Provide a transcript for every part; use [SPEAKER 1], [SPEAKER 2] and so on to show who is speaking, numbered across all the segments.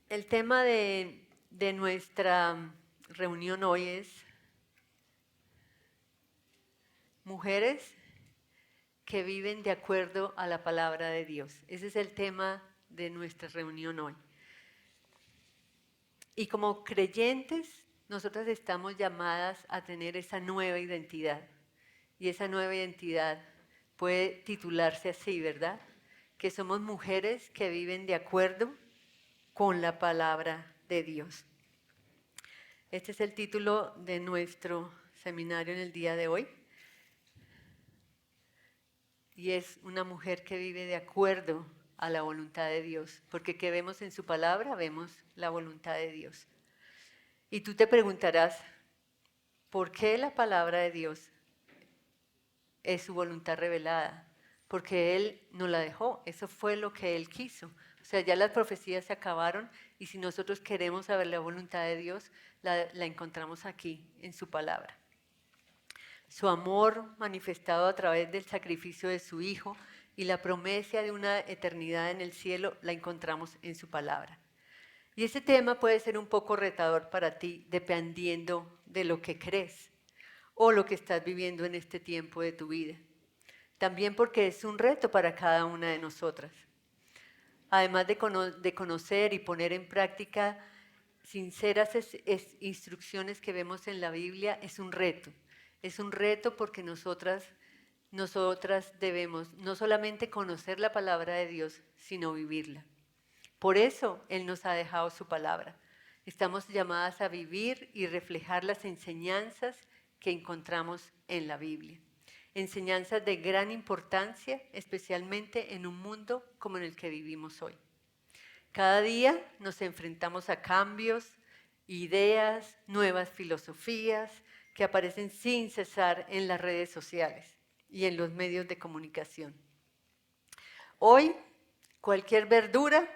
[SPEAKER 1] El tema de nuestra reunión hoy es mujeres que viven de acuerdo a la palabra de Dios. Ese es el tema de nuestra reunión hoy. Y como creyentes, nosotras estamos llamadas a tener esa nueva identidad. Y esa nueva identidad puede titularse así, ¿verdad? Que somos mujeres que viven de acuerdo con la palabra de Dios. Este es el título de nuestro seminario en el día de hoy. Y es una mujer que vive de acuerdo a la voluntad de Dios, porque que vemos en su palabra, vemos la voluntad de Dios. Y tú te preguntarás, ¿por qué la palabra de Dios es su voluntad revelada? Porque Él no la dejó, eso fue lo que Él quiso. O sea, ya las profecías se acabaron y si nosotros queremos saber la voluntad de Dios, la encontramos aquí, en su palabra. Su amor manifestado a través del sacrificio de su Hijo y la promesa de una eternidad en el cielo la encontramos en su palabra. Y ese tema puede ser un poco retador para ti dependiendo de lo que crees o lo que estás viviendo en este tiempo de tu vida. También porque es un reto para cada una de nosotras. Además de conocer y poner en práctica sinceras instrucciones que vemos en la Biblia, es un reto. Es un reto porque nosotras debemos no solamente conocer la palabra de Dios, sino vivirla. Por eso Él nos ha dejado su palabra. Estamos llamadas a vivir y reflejar las enseñanzas que encontramos en la Biblia. Enseñanzas de gran importancia, especialmente en un mundo como en el que vivimos hoy. Cada día nos enfrentamos a cambios, ideas, nuevas filosofías que aparecen sin cesar en las redes sociales y en los medios de comunicación. Hoy, cualquier verdura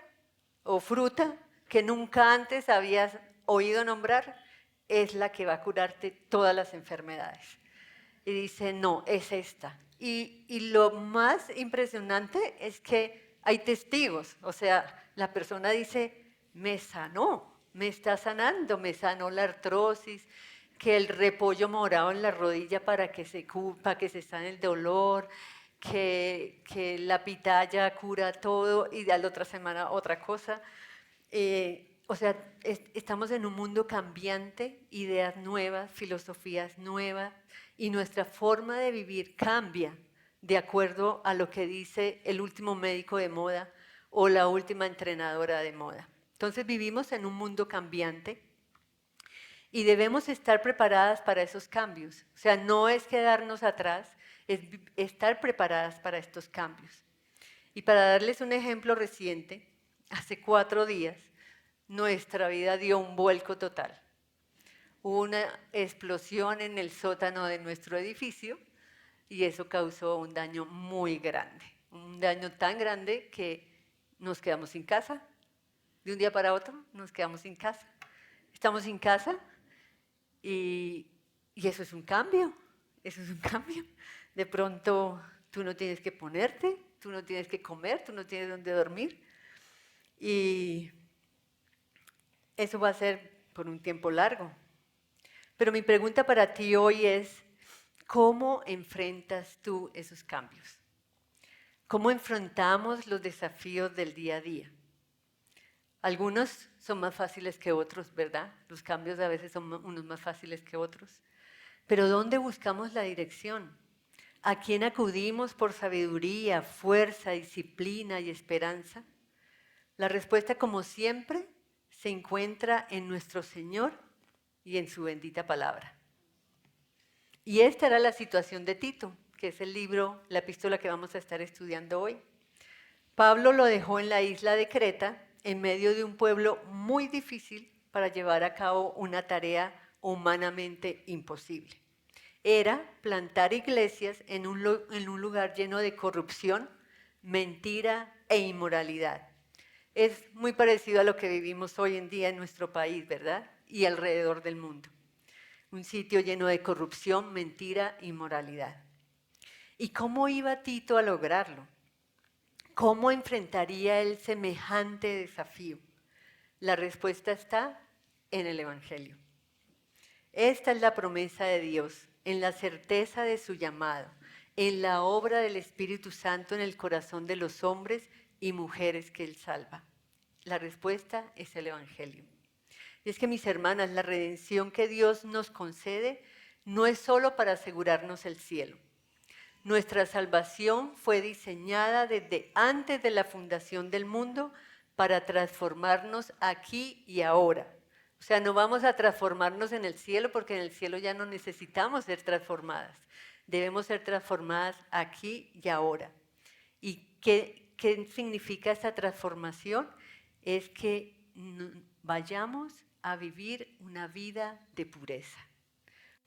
[SPEAKER 1] o fruta que nunca antes habías oído nombrar es la que va a curarte todas las enfermedades. Y dice, no, es esta. Y lo más impresionante es que hay testigos, o sea, la persona dice, me sanó, me está sanando, me sanó la artrosis, que el repollo morado en la rodilla para que se sane el dolor, que la pitaya cura todo y a la otra semana otra cosa. O sea, estamos en un mundo cambiante, ideas nuevas, filosofías nuevas, y nuestra forma de vivir cambia de acuerdo a lo que dice el último médico de moda o la última entrenadora de moda. Entonces vivimos en un mundo cambiante y debemos estar preparadas para esos cambios. O sea, no es quedarnos atrás, es estar preparadas para estos cambios. Y para darles un ejemplo reciente, hace 4 días, nuestra vida dio un vuelco total. Hubo una explosión en el sótano de nuestro edificio y eso causó un daño muy grande. Un daño tan grande que nos quedamos sin casa. De un día para otro nos quedamos sin casa. Estamos sin casa y eso es un cambio. Eso es un cambio. De pronto tú no tienes que ponerte, tú no tienes que comer, tú no tienes dónde dormir. Y eso va a ser por un tiempo largo. Pero mi pregunta para ti hoy es, ¿cómo enfrentas tú esos cambios? ¿Cómo enfrentamos los desafíos del día a día? Algunos son más fáciles que otros, ¿verdad? Los cambios a veces son unos más fáciles que otros. Pero ¿dónde buscamos la dirección? ¿A quién acudimos por sabiduría, fuerza, disciplina y esperanza? La respuesta, como siempre, se encuentra en nuestro Señor y en su bendita palabra. Y esta era la situación de Tito, que es el libro, la epístola que vamos a estar estudiando hoy. Pablo lo dejó en la isla de Creta, en medio de un pueblo muy difícil para llevar a cabo una tarea humanamente imposible. Era plantar iglesias en un lugar lleno de corrupción, mentira e inmoralidad. Es muy parecido a lo que vivimos hoy en día en nuestro país, ¿verdad? Y alrededor del mundo. Un sitio lleno de corrupción, mentira y inmoralidad. ¿Y cómo iba Tito a lograrlo? ¿Cómo enfrentaría él semejante desafío? La respuesta está en el Evangelio. Esta es la promesa de Dios, en la certeza de su llamado, en la obra del Espíritu Santo en el corazón de los hombres y mujeres que Él salva. La respuesta es el Evangelio. Y es que, mis hermanas, la redención que Dios nos concede no es solo para asegurarnos el cielo. Nuestra salvación fue diseñada desde antes de la fundación del mundo para transformarnos aquí y ahora. O sea, no vamos a transformarnos en el cielo porque en el cielo ya no necesitamos ser transformadas. Debemos ser transformadas aquí y ahora. ¿Y qué significa esta transformación? Es que vayamos a vivir una vida de pureza.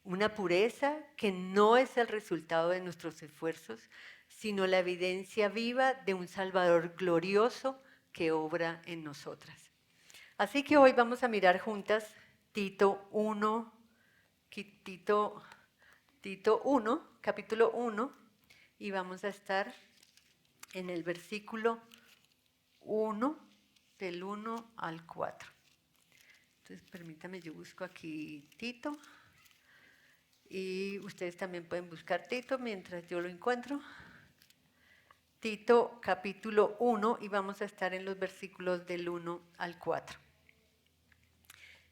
[SPEAKER 1] Una pureza que no es el resultado de nuestros esfuerzos, sino la evidencia viva de un Salvador glorioso que obra en nosotras. Así que hoy vamos a mirar juntas Tito 1, capítulo 1, y vamos a estar en el versículo 1, del 1 al 4. Entonces, permítame, yo busco aquí Tito. Y ustedes también pueden buscar Tito mientras yo lo encuentro. Tito capítulo 1 y vamos a estar en los versículos del 1 al 4.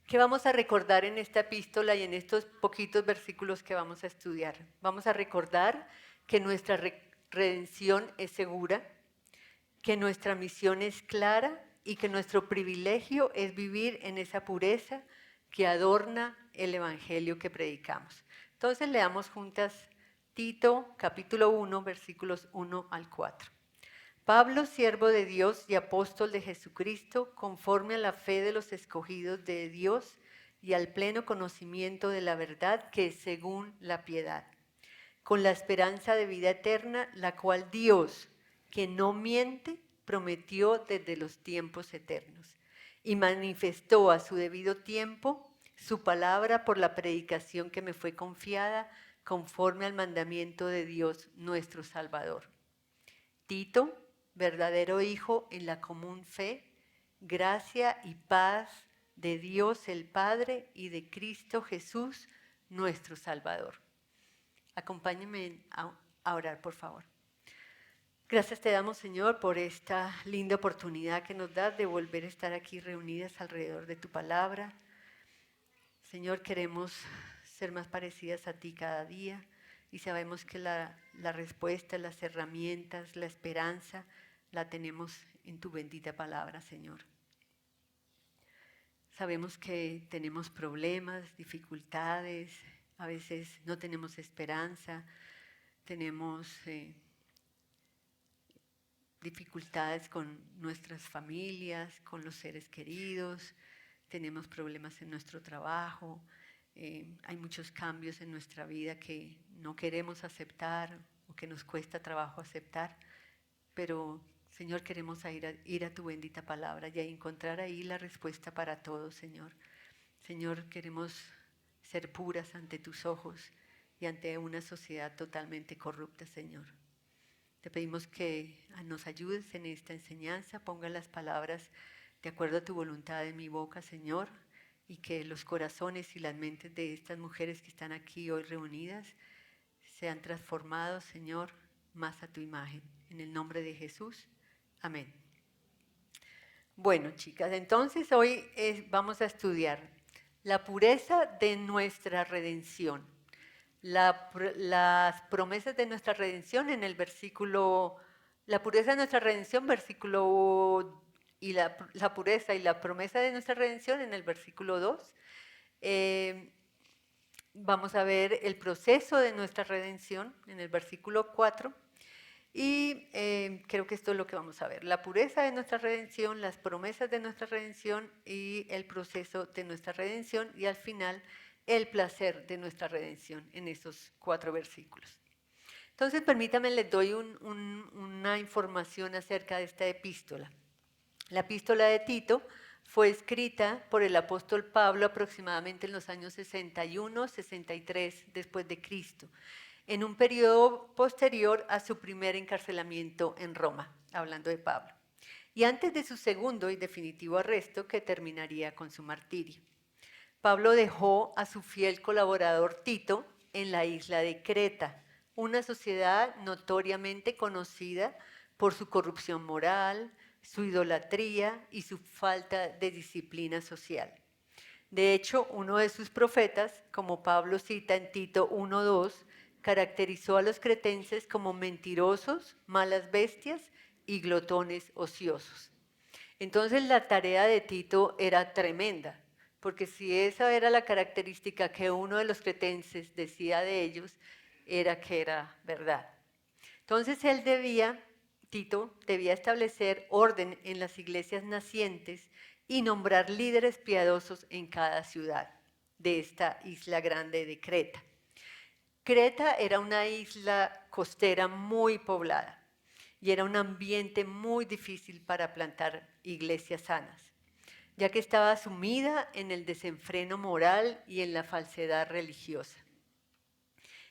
[SPEAKER 1] ¿Qué vamos a recordar en esta epístola y en estos poquitos versículos que vamos a estudiar? Vamos a recordar que nuestra redención es segura, que nuestra misión es clara y que nuestro privilegio es vivir en esa pureza que adorna el evangelio que predicamos. Entonces leamos juntas Tito capítulo 1 versículos 1 al 4. Pablo, siervo de Dios y apóstol de Jesucristo, conforme a la fe de los escogidos de Dios y al pleno conocimiento de la verdad que es según la piedad, con la esperanza de vida eterna, la cual Dios, que no miente, prometió desde los tiempos eternos y manifestó a su debido tiempo su palabra por la predicación que me fue confiada conforme al mandamiento de Dios nuestro Salvador. Tito, verdadero hijo en la común fe, gracia y paz de Dios el Padre y de Cristo Jesús nuestro Salvador. Acompáñenme a orar, por favor. Gracias te damos, Señor, por esta linda oportunidad que nos das de volver a estar aquí reunidas alrededor de tu palabra. Señor, queremos ser más parecidas a ti cada día y sabemos que la respuesta, las herramientas, la esperanza, la tenemos en tu bendita palabra, Señor. Sabemos que tenemos problemas, dificultades, a veces no tenemos esperanza, tenemos dificultades con nuestras familias, con los seres queridos, tenemos problemas en nuestro trabajo, hay muchos cambios en nuestra vida que no queremos aceptar o que nos cuesta trabajo aceptar, pero Señor, queremos ir a tu bendita palabra y a encontrar ahí la respuesta para todo, Señor. Señor, queremos ser puras ante tus ojos y ante una sociedad totalmente corrupta, Señor. Te pedimos que nos ayudes en esta enseñanza, ponga las palabras de acuerdo a tu voluntad en mi boca, Señor, y que los corazones y las mentes de estas mujeres que están aquí hoy reunidas sean transformados, Señor, más a tu imagen. En el nombre de Jesús, amén. Bueno, chicas, entonces hoy vamos a estudiar la pureza de nuestra redención. Las promesas de nuestra redención en el versículo, la pureza de nuestra redención, versículo, y la pureza y la promesa de nuestra redención en el versículo 2. Vamos a ver el proceso de nuestra redención en el versículo 4. Y creo que esto es lo que vamos a ver, la pureza de nuestra redención, las promesas de nuestra redención y el proceso de nuestra redención y al final el placer de nuestra redención en esos 4 versículos. Entonces, permítanme, les doy una información acerca de esta epístola. La epístola de Tito fue escrita por el apóstol Pablo aproximadamente en los años 61, 63 después de Cristo, en un periodo posterior a su primer encarcelamiento en Roma, hablando de Pablo. y antes de su segundo y definitivo arresto que terminaría con su martirio. Pablo dejó a su fiel colaborador Tito en la isla de Creta, una sociedad notoriamente conocida por su corrupción moral, su idolatría y su falta de disciplina social. De hecho, uno de sus profetas, como Pablo cita en Tito 1:2, caracterizó a los cretenses como mentirosos, malas bestias y glotones ociosos. Entonces la tarea de Tito era tremenda, porque si esa era la característica que uno de los cretenses decía de ellos, era que era verdad. Entonces Tito debía establecer orden en las iglesias nacientes y nombrar líderes piadosos en cada ciudad de esta isla grande de Creta. Creta era una isla costera muy poblada y era un ambiente muy difícil para plantar iglesias sanas, ya que estaba sumida en el desenfreno moral y en la falsedad religiosa.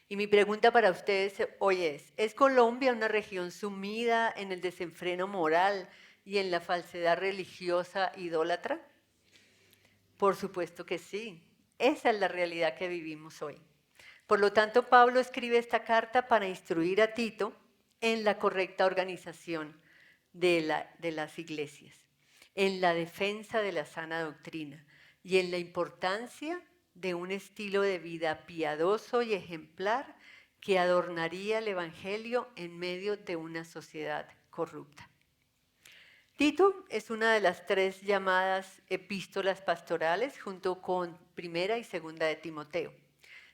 [SPEAKER 1] Y mi pregunta para ustedes hoy ¿es Colombia una región sumida en el desenfreno moral y en la falsedad religiosa idólatra? Por supuesto que sí. Esa es la realidad que vivimos hoy. Por lo tanto, Pablo escribe esta carta para instruir a Tito en la correcta organización de las iglesias, en la defensa de la sana doctrina y en la importancia de un estilo de vida piadoso y ejemplar que adornaría el Evangelio en medio de una sociedad corrupta. Tito es una de las 3 llamadas epístolas pastorales junto con Primera y Segunda de Timoteo.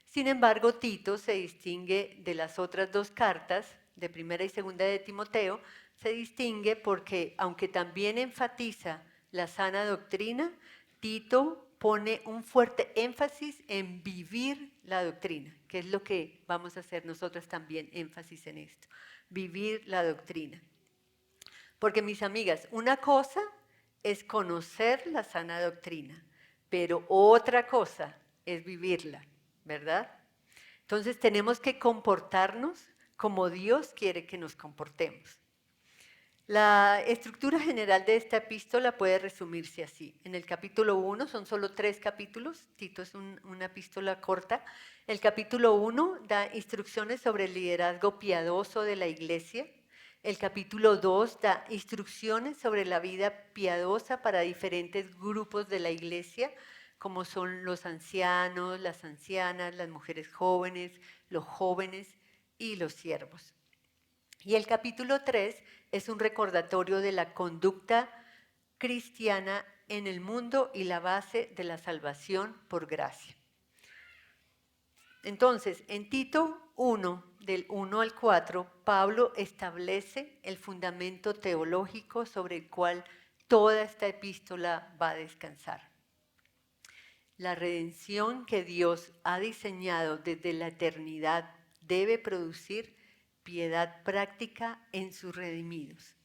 [SPEAKER 1] Sin embargo, Tito se distingue de las otras 2 cartas, de Primera y Segunda de Timoteo, se distingue porque, aunque también enfatiza la sana doctrina, Tito pone un fuerte énfasis en vivir la doctrina, que es lo que vamos a hacer nosotras también, énfasis en esto, vivir la doctrina. Porque, mis amigas, una cosa es conocer la sana doctrina, pero otra cosa es vivirla, ¿verdad? Entonces tenemos que comportarnos como Dios quiere que nos comportemos. La estructura general de esta epístola puede resumirse así. En el capítulo 1, son solo 3 capítulos, Tito es una epístola corta. El capítulo 1 da instrucciones sobre el liderazgo piadoso de la iglesia. El capítulo 2 da instrucciones sobre la vida piadosa para diferentes grupos de la iglesia, como son los ancianos, las ancianas, las mujeres jóvenes, los jóvenes y los siervos. Y el capítulo 3 es un recordatorio de la conducta cristiana en el mundo y la base de la salvación por gracia. Entonces, en Tito 1, del 1 al 4, Pablo establece el fundamento teológico sobre el cual toda esta epístola va a descansar. La redención que Dios ha diseñado desde la eternidad debe producir piedad práctica en sus redimidos.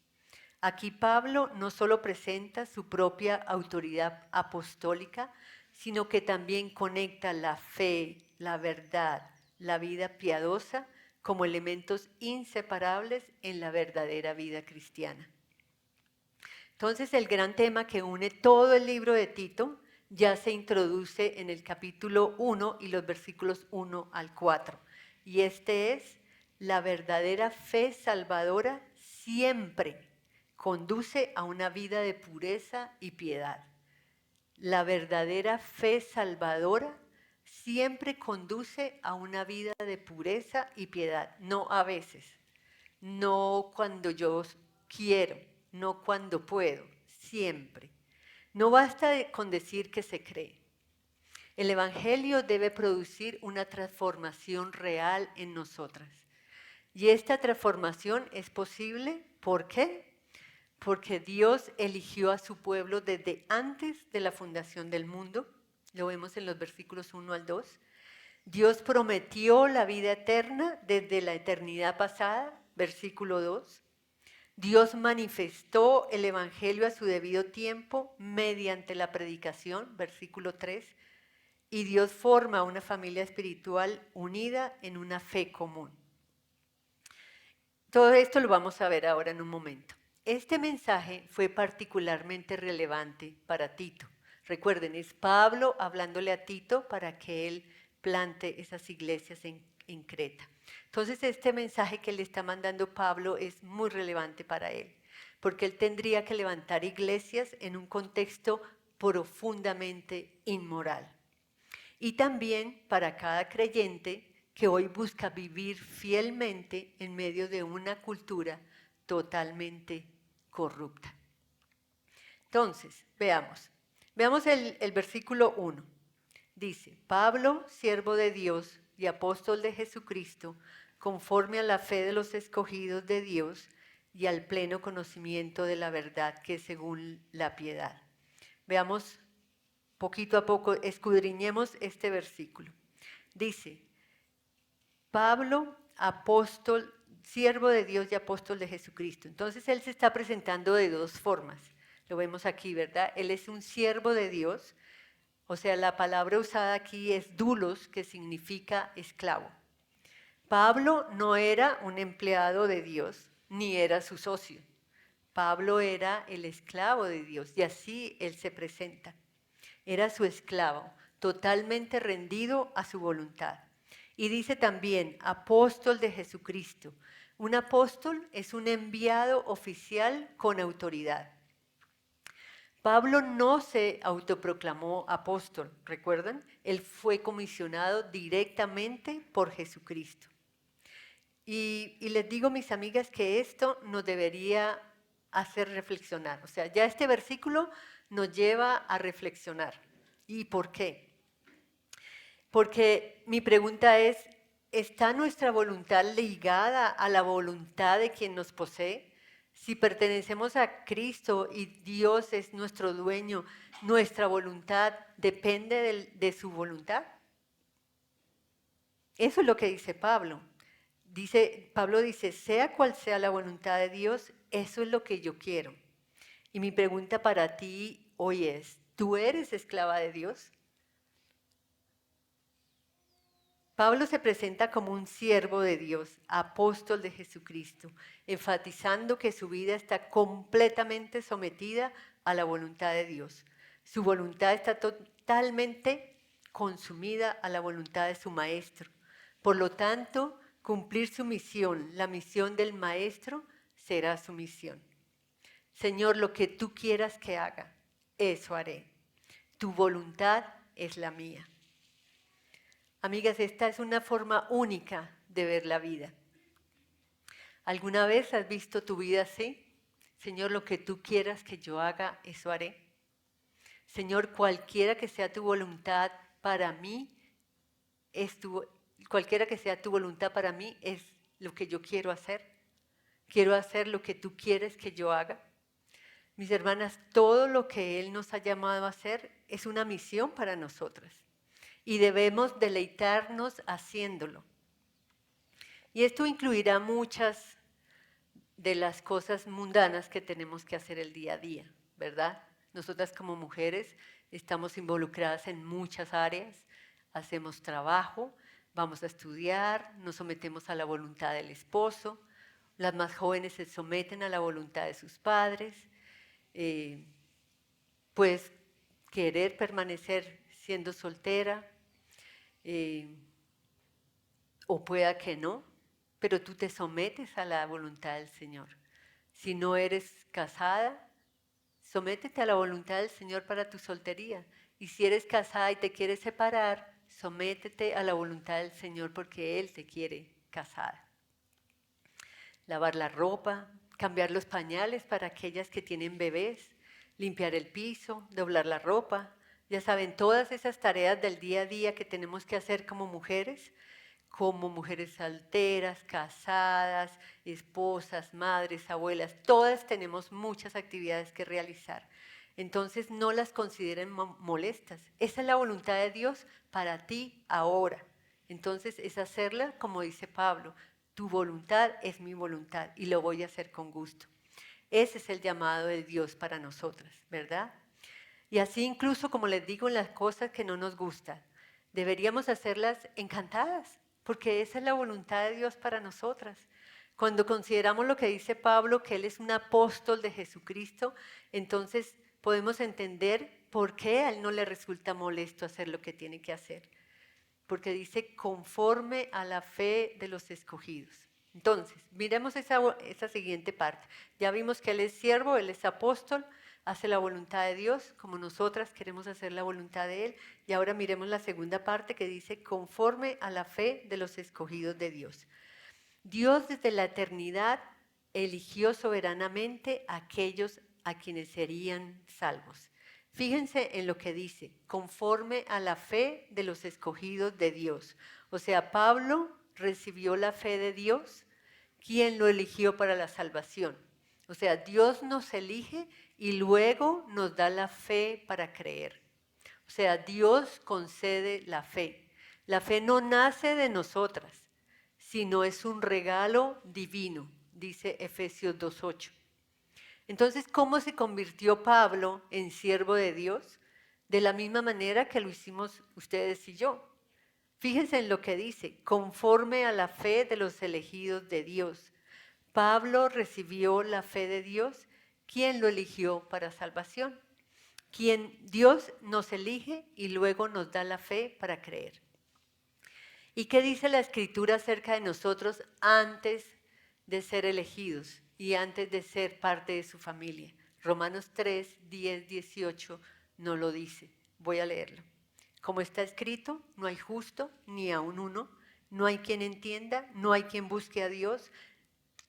[SPEAKER 1] Aquí Pablo no solo presenta su propia autoridad apostólica, sino que también conecta la fe, la verdad, la vida piadosa como elementos inseparables en la verdadera vida cristiana. Entonces, el gran tema que une todo el libro de Tito ya se introduce en el capítulo 1 y los versículos 1 al 4. Y este es: la verdadera fe salvadora siempre conduce a una vida de pureza y piedad. La verdadera fe salvadora siempre conduce a una vida de pureza y piedad, no a veces, no cuando yo quiero, no cuando puedo, siempre. No basta con decir que se cree. El Evangelio debe producir una transformación real en nosotras. Y esta transformación es posible, ¿por qué? Porque Dios eligió a su pueblo desde antes de la fundación del mundo. Lo vemos en los versículos 1 al 2. Dios prometió la vida eterna desde la eternidad pasada, versículo 2. Dios manifestó el Evangelio a su debido tiempo mediante la predicación, versículo 3. Y Dios forma una familia espiritual unida en una fe común. Todo esto lo vamos a ver ahora en un momento. Este mensaje fue particularmente relevante para Tito. Recuerden, es Pablo hablándole a Tito para que él plante esas iglesias en Creta. Entonces, este mensaje que le está mandando Pablo es muy relevante para él, porque él tendría que levantar iglesias en un contexto profundamente inmoral. Y también para cada creyente que hoy busca vivir fielmente en medio de una cultura totalmente corrupta. Entonces, veamos el versículo 1. Dice, Pablo, siervo de Dios y apóstol de Jesucristo, conforme a la fe de los escogidos de Dios y al pleno conocimiento de la verdad que es según la piedad. Veamos poquito a poco, escudriñemos este versículo. Dice, Pablo, apóstol, siervo de Dios y apóstol de Jesucristo. Entonces él se está presentando de dos formas. Lo vemos aquí, ¿verdad? Él es un siervo de Dios, o sea, la palabra usada aquí es doulos, que significa esclavo. Pablo no era un empleado de Dios, ni era su socio. Pablo era el esclavo de Dios y así él se presenta. Era su esclavo, totalmente rendido a su voluntad. Y dice también, apóstol de Jesucristo. Un apóstol es un enviado oficial con autoridad. Pablo no se autoproclamó apóstol, ¿recuerdan? Él fue comisionado directamente por Jesucristo. Y les digo, mis amigas, que esto nos debería hacer reflexionar. O sea, ya este versículo nos lleva a reflexionar. ¿Y por qué? Porque mi pregunta es, ¿está nuestra voluntad ligada a la voluntad de quien nos posee? Si pertenecemos a Cristo y Dios es nuestro dueño, ¿nuestra voluntad depende de su voluntad? Eso es lo que dice Pablo. Pablo dice, sea cual sea la voluntad de Dios, eso es lo que yo quiero. Y mi pregunta para ti hoy es, ¿tú eres esclava de Dios? Pablo se presenta como un siervo de Dios, apóstol de Jesucristo, enfatizando que su vida está completamente sometida a la voluntad de Dios. Su voluntad está totalmente consumida a la voluntad de su maestro. Por lo tanto, cumplir su misión, la misión del maestro, será su misión. Señor, lo que tú quieras que haga, eso haré. Tu voluntad es la mía. Amigas, esta es una forma única de ver la vida. ¿Alguna vez has visto tu vida así? Señor, lo que tú quieras que yo haga, eso haré. Señor, cualquiera que sea tu voluntad para mí, cualquiera que sea tu voluntad para mí es lo que yo quiero hacer. Quiero hacer lo que tú quieres que yo haga. Mis hermanas, todo lo que Él nos ha llamado a hacer es una misión para nosotras. Y debemos deleitarnos haciéndolo. Y esto incluirá muchas de las cosas mundanas que tenemos que hacer el día a día, ¿verdad? Nosotras como mujeres estamos involucradas en muchas áreas, hacemos trabajo, vamos a estudiar, nos sometemos a la voluntad del esposo, las más jóvenes se someten a la voluntad de sus padres, pues querer permanecer siendo soltera, o pueda que no, pero tú te sometes a la voluntad del Señor. Si no eres casada, sométete a la voluntad del Señor para tu soltería. Y si eres casada y te quieres separar, sométete a la voluntad del Señor porque Él te quiere casada. Lavar la ropa, cambiar los pañales para aquellas que tienen bebés, limpiar el piso, doblar la ropa. Ya saben, todas esas tareas del día a día que tenemos que hacer como mujeres solteras, casadas, esposas, madres, abuelas, todas tenemos muchas actividades que realizar. Entonces no las consideren molestas. Esa es la voluntad de Dios para ti ahora. Entonces es hacerla como dice Pablo, tu voluntad es mi voluntad y lo voy a hacer con gusto. Ese es el llamado de Dios para nosotras, ¿verdad? Y así incluso, como les digo, en las cosas que no nos gustan, deberíamos hacerlas encantadas, porque esa es la voluntad de Dios para nosotras. Cuando consideramos lo que dice Pablo, que él es un apóstol de Jesucristo, entonces podemos entender por qué a él no le resulta molesto hacer lo que tiene que hacer. Porque dice conforme a la fe de los escogidos. Entonces, miremos esa siguiente parte. Ya vimos que él es siervo, él es apóstol, hace la voluntad de Dios, como nosotras queremos hacer la voluntad de él. Y ahora miremos la segunda parte que dice conforme a la fe de los escogidos de Dios. Dios desde la eternidad eligió soberanamente a aquellos a quienes serían salvos. Fíjense en lo que dice, conforme a la fe de los escogidos de Dios. O sea, Pablo recibió la fe de Dios, quien lo eligió para la salvación. O sea, Dios nos elige y luego nos da la fe para creer. O sea, Dios concede la fe. La fe no nace de nosotras, sino es un regalo divino, dice Efesios 2:8. Entonces, ¿cómo se convirtió Pablo en siervo de Dios? De la misma manera que lo hicimos ustedes y yo. Fíjense en lo que dice, conforme a la fe de los elegidos de Dios. Pablo recibió la fe de Dios, quien lo eligió para salvación. Quien Dios nos elige y luego nos da la fe para creer. ¿Y qué dice la Escritura acerca de nosotros antes de ser elegidos y antes de ser parte de su familia? Romanos 3, 10, 18 no lo dice. Voy a leerlo. Como está escrito, no hay justo ni aun uno, no hay quien entienda, no hay quien busque a Dios.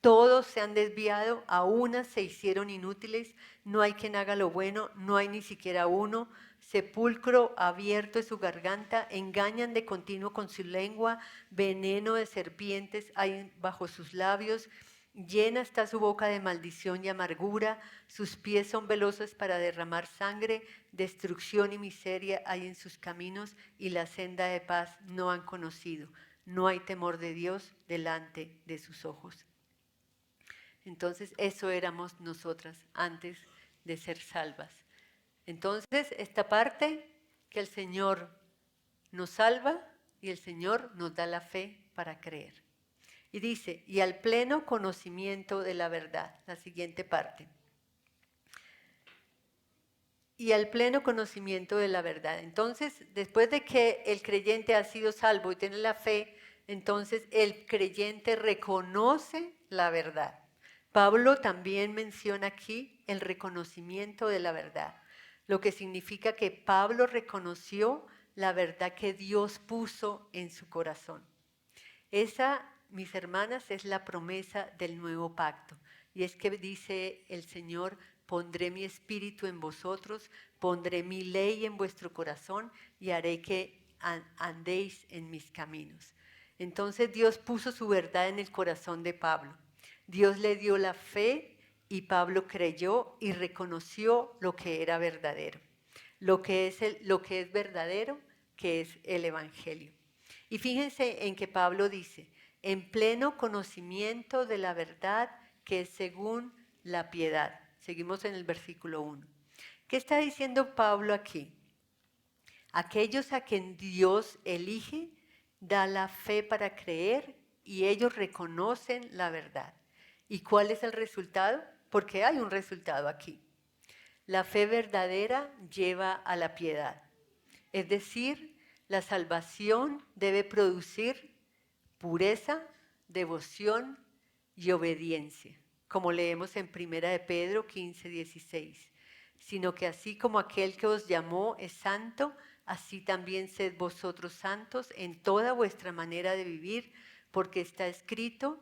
[SPEAKER 1] Todos se han desviado, a unas se hicieron inútiles, no hay quien haga lo bueno, no hay ni siquiera uno. Sepulcro abierto es su garganta, engañan de continuo con su lengua, veneno de serpientes hay bajo sus labios. Llena está su boca de maldición y amargura, sus pies son veloces para derramar sangre, destrucción y miseria hay en sus caminos y la senda de paz no han conocido. No hay temor de Dios delante de sus ojos. Entonces, eso éramos nosotras antes de ser salvas. Entonces, esta parte que el Señor nos salva y el Señor nos da la fe para creer. Y dice, y al pleno conocimiento de la verdad, la siguiente parte. Y al pleno conocimiento de la verdad. Entonces, después de que el creyente ha sido salvo y tiene la fe, entonces el creyente reconoce la verdad. Pablo también menciona aquí el reconocimiento de la verdad, lo que significa que Pablo reconoció la verdad que Dios puso en su corazón. Esa, mis hermanas, es la promesa del nuevo pacto. Y es que dice el Señor, pondré mi espíritu en vosotros, pondré mi ley en vuestro corazón y haré que andéis en mis caminos. Entonces Dios puso su verdad en el corazón de Pablo. Dios le dio la fe y Pablo creyó y reconoció lo que era verdadero. Lo que es verdadero, que es el Evangelio. Y fíjense en que Pablo dice, en pleno conocimiento de la verdad que es según la piedad. Seguimos en el versículo 1. ¿Qué está diciendo Pablo aquí? Aquellos a quien Dios elige, da la fe para creer y ellos reconocen la verdad. ¿Y cuál es el resultado? Porque hay un resultado aquí. La fe verdadera lleva a la piedad. Es decir, la salvación debe producir pureza, devoción y obediencia, como leemos en 1 de Pedro 15, 16. Sino que así como aquel que os llamó es santo, así también sed vosotros santos en toda vuestra manera de vivir, porque escrito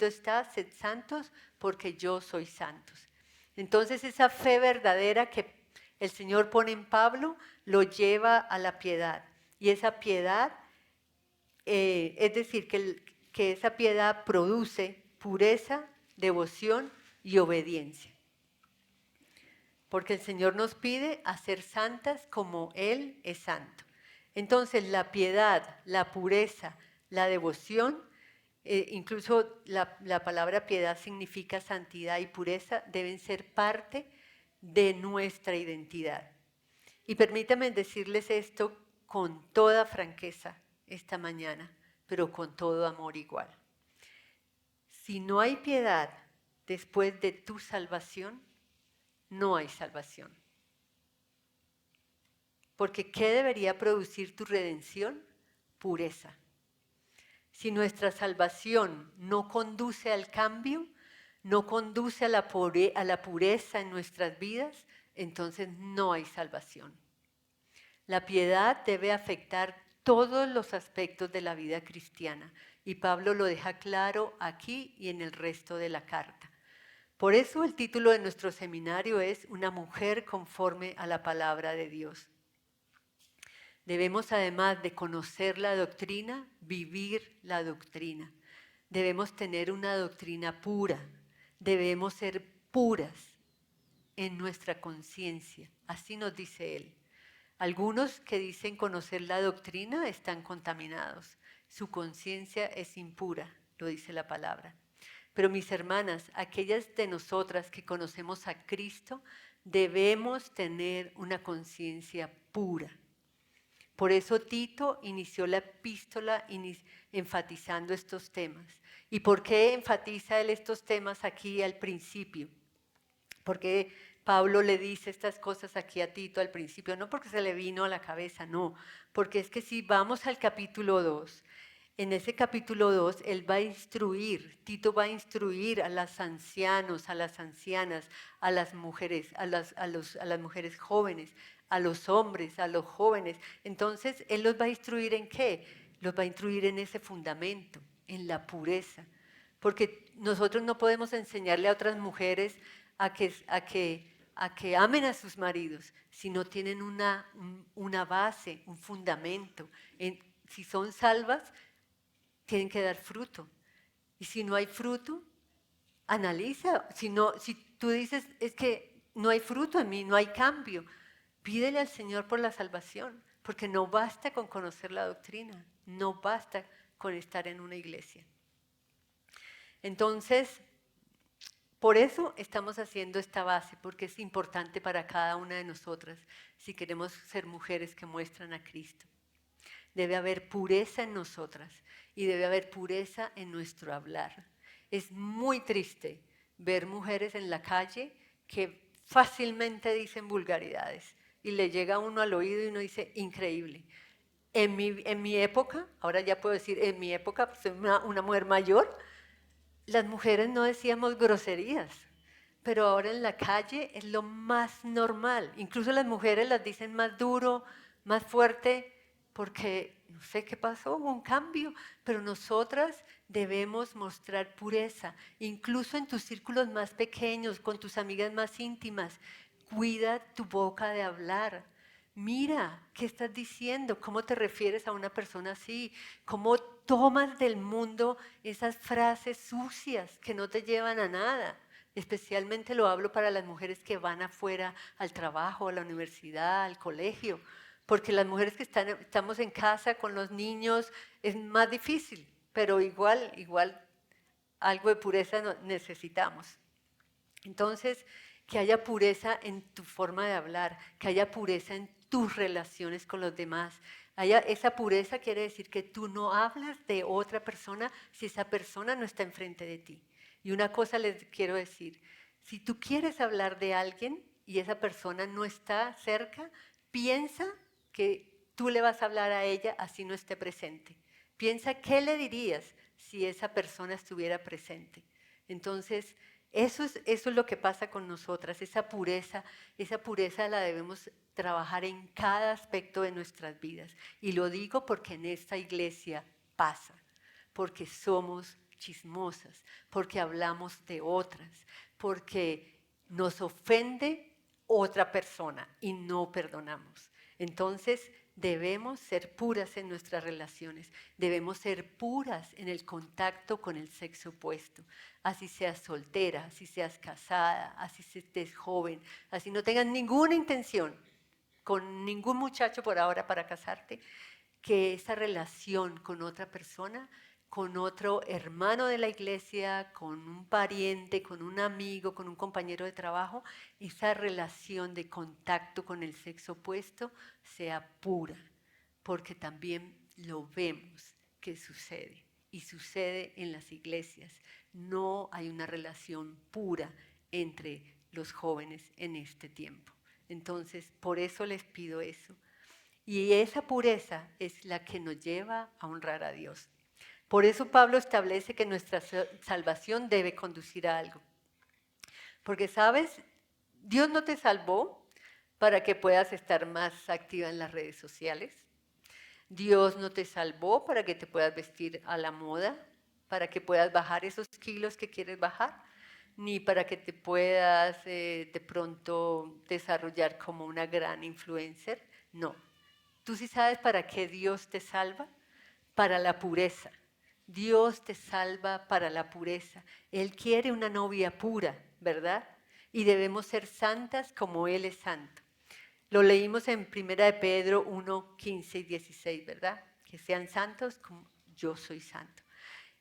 [SPEAKER 1] está, sed santos, porque yo soy santos. Entonces esa fe verdadera que el Señor pone en Pablo lo lleva a la piedad. Y esa piedad, es decir, que esa piedad produce pureza, devoción y obediencia. Porque el Señor nos pide a ser santas como Él es santo. Entonces la piedad, la pureza, la devoción, incluso la palabra piedad significa santidad y pureza, deben ser parte de nuestra identidad. Y permítanme decirles esto con toda franqueza esta mañana, pero con todo amor igual. Si no hay piedad después de tu salvación, no hay salvación. Porque ¿qué debería producir tu redención? Pureza. Si nuestra salvación no conduce al cambio, no conduce a la pureza en nuestras vidas, entonces no hay salvación. La piedad debe afectar todos los aspectos de la vida cristiana y Pablo lo deja claro aquí y en el resto de la carta. Por eso el título de nuestro seminario es Una mujer conforme a la palabra de Dios. Debemos, además de conocer la doctrina, vivir la doctrina. Debemos tener una doctrina pura. Debemos ser puras en nuestra conciencia. Así nos dice él. Algunos que dicen conocer la doctrina están contaminados. Su conciencia es impura, lo dice la palabra. Pero mis hermanas, aquellas de nosotras que conocemos a Cristo, debemos tener una conciencia pura. Por eso Tito inició la epístola enfatizando estos temas. ¿Y por qué enfatiza él estos temas aquí al principio? Porque Pablo le dice estas cosas aquí a Tito al principio, no porque se le vino a la cabeza, no, porque es que si vamos al capítulo 2, en ese capítulo 2 él va a instruir, Tito va a instruir a los ancianos, a las ancianas, a las mujeres, a las mujeres jóvenes, a los hombres, a los jóvenes. Entonces, él los va a instruir ¿en qué? Los va a instruir en ese fundamento, en la pureza. Porque nosotros no podemos enseñarle a otras mujeres a que amen a sus maridos si no tienen una base, un fundamento. Si son salvas, tienen que dar fruto. Y si no hay fruto, analiza. Si tú dices, es que no hay fruto en mí, no hay cambio, pídele al Señor por la salvación, porque no basta con conocer la doctrina, no basta con estar en una iglesia. Entonces, por eso estamos haciendo esta base, porque es importante para cada una de nosotras si queremos ser mujeres que muestran a Cristo. Debe haber pureza en nosotras y debe haber pureza en nuestro hablar. Es muy triste ver mujeres en la calle que fácilmente dicen vulgaridades y le llega a uno al oído y uno dice, increíble. En mi época, ahora ya puedo decir, en mi época, pues, soy una mujer mayor, las mujeres no decíamos groserías, pero ahora en la calle es lo más normal. Incluso las mujeres las dicen más duro, más fuerte, porque no sé qué pasó, hubo un cambio, pero nosotras debemos mostrar pureza, incluso en tus círculos más pequeños, con tus amigas más íntimas. Cuida tu boca de hablar. Mira, ¿qué estás diciendo? ¿Cómo te refieres a una persona así? ¿Cómo tomas del mundo esas frases sucias que no te llevan a nada? Especialmente lo hablo para las mujeres que van afuera al trabajo, a la universidad, al colegio, porque las mujeres que estamos en casa con los niños es más difícil, pero igual algo de pureza necesitamos. Entonces, que haya pureza en tu forma de hablar, que haya pureza en tus relaciones con los demás. Esa pureza quiere decir que tú no hablas de otra persona si esa persona no está enfrente de ti. Y una cosa les quiero decir, si tú quieres hablar de alguien y esa persona no está cerca, piensa que tú le vas a hablar a ella así no esté presente. Piensa qué le dirías si esa persona estuviera presente. Entonces, eso es lo que pasa con nosotras, esa pureza la debemos trabajar en cada aspecto de nuestras vidas. Y lo digo porque en esta iglesia pasa, porque somos chismosas, porque hablamos de otras, porque nos ofende otra persona y no perdonamos. Entonces, debemos ser puras en nuestras relaciones, debemos ser puras en el contacto con el sexo opuesto, así seas soltera, así seas casada, así estés joven, así no tengas ninguna intención con ningún muchacho por ahora para casarte, que esa relación con otra persona, con otro hermano de la iglesia, con un pariente, con un amigo, con un compañero de trabajo, esa relación de contacto con el sexo opuesto sea pura, porque también lo vemos que sucede. y sucede en las iglesias. No hay una relación pura entre los jóvenes en este tiempo. Entonces, por eso les pido eso. Y esa pureza es la que nos lleva a honrar a Dios. Por eso Pablo establece que nuestra salvación debe conducir a algo. Porque, ¿sabes? Dios no te salvó para que puedas estar más activa en las redes sociales. Dios no te salvó para que te puedas vestir a la moda, para que puedas bajar esos kilos que quieres bajar, ni para que te puedas de pronto desarrollar como una gran influencer. No. ¿Tú sí sabes para qué Dios te salva? Para la pureza. Dios te salva para la pureza. Él quiere una novia pura, ¿verdad? Y debemos ser santas como Él es santo. Lo leímos en 1 de Pedro 1, 15 y 16, ¿verdad? Que sean santos como yo soy santo.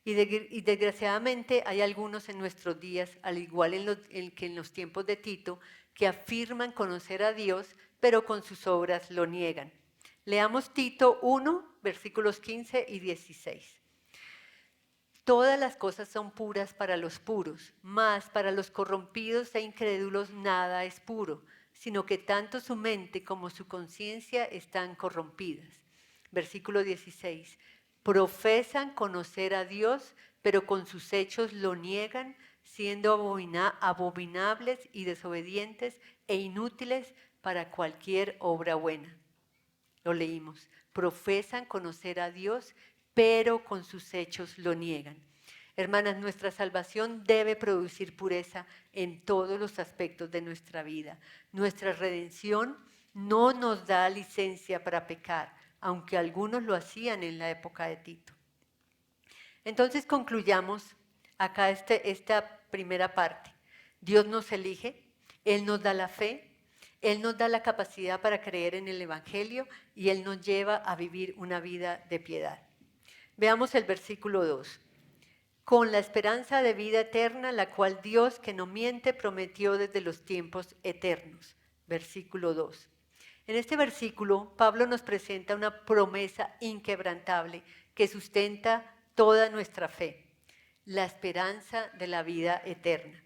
[SPEAKER 1] Y desgraciadamente hay algunos en nuestros días, al igual que en los tiempos de Tito, que afirman conocer a Dios, pero con sus obras lo niegan. Leamos Tito 1, versículos 15 y 16. Todas las cosas son puras para los puros, mas para los corrompidos e incrédulos nada es puro, sino que tanto su mente como su conciencia están corrompidas. Versículo 16. Profesan conocer a Dios, pero con sus hechos lo niegan, siendo abominables y desobedientes e inútiles para cualquier obra buena. Lo leímos. Profesan conocer a Dios, pero con sus hechos lo niegan. Hermanas, nuestra salvación debe producir pureza en todos los aspectos de nuestra vida. Nuestra redención no nos da licencia para pecar, aunque algunos lo hacían en la época de Tito. Entonces concluyamos acá esta primera parte. Dios nos elige, Él nos da la fe, Él nos da la capacidad para creer en el Evangelio y Él nos lleva a vivir una vida de piedad. Veamos el versículo 2. Con la esperanza de vida eterna, la cual Dios, que no miente, prometió desde los tiempos eternos. Versículo 2. En este versículo, Pablo nos presenta una promesa inquebrantable que sustenta toda nuestra fe, la esperanza de la vida eterna,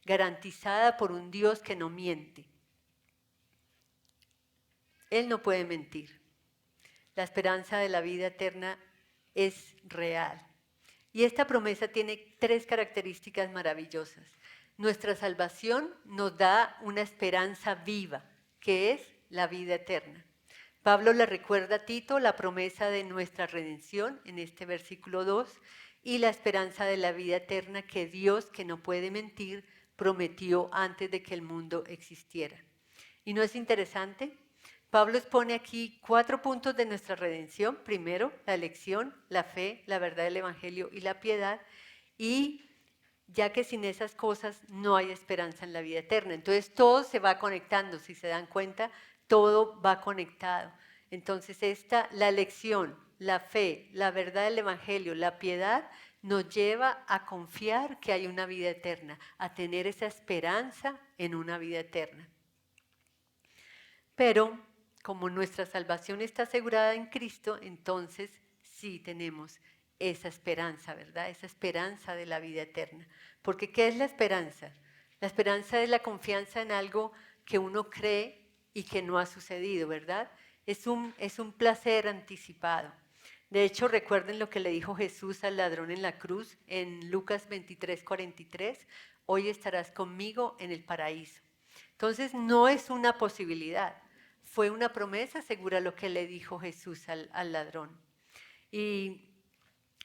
[SPEAKER 1] garantizada por un Dios que no miente. Él no puede mentir. La esperanza de la vida eterna es real. Y esta promesa tiene 3 características maravillosas. Nuestra salvación nos da una esperanza viva, que es la vida eterna. Pablo le recuerda a Tito la promesa de nuestra redención en este versículo 2 y la esperanza de la vida eterna que Dios, que no puede mentir, prometió antes de que el mundo existiera. ¿Y no es interesante? Pablo expone aquí 4 puntos de nuestra redención. Primero, la elección, la fe, la verdad del Evangelio y la piedad. Y ya que sin esas cosas no hay esperanza en la vida eterna. Entonces todo se va conectando, si se dan cuenta, todo va conectado. Entonces la elección, la fe, la verdad del Evangelio, la piedad, nos lleva a confiar que hay una vida eterna, a tener esa esperanza en una vida eterna. Pero como nuestra salvación está asegurada en Cristo, entonces sí tenemos esa esperanza, ¿verdad? Esa esperanza de la vida eterna. Porque ¿qué es la esperanza? La esperanza es la confianza en algo que uno cree y que no ha sucedido, ¿verdad? Es un placer anticipado. De hecho, recuerden lo que le dijo Jesús al ladrón en la cruz en Lucas 23:43, hoy estarás conmigo en el paraíso. Entonces, no es una posibilidad. Fue una promesa segura lo que le dijo Jesús al ladrón. Y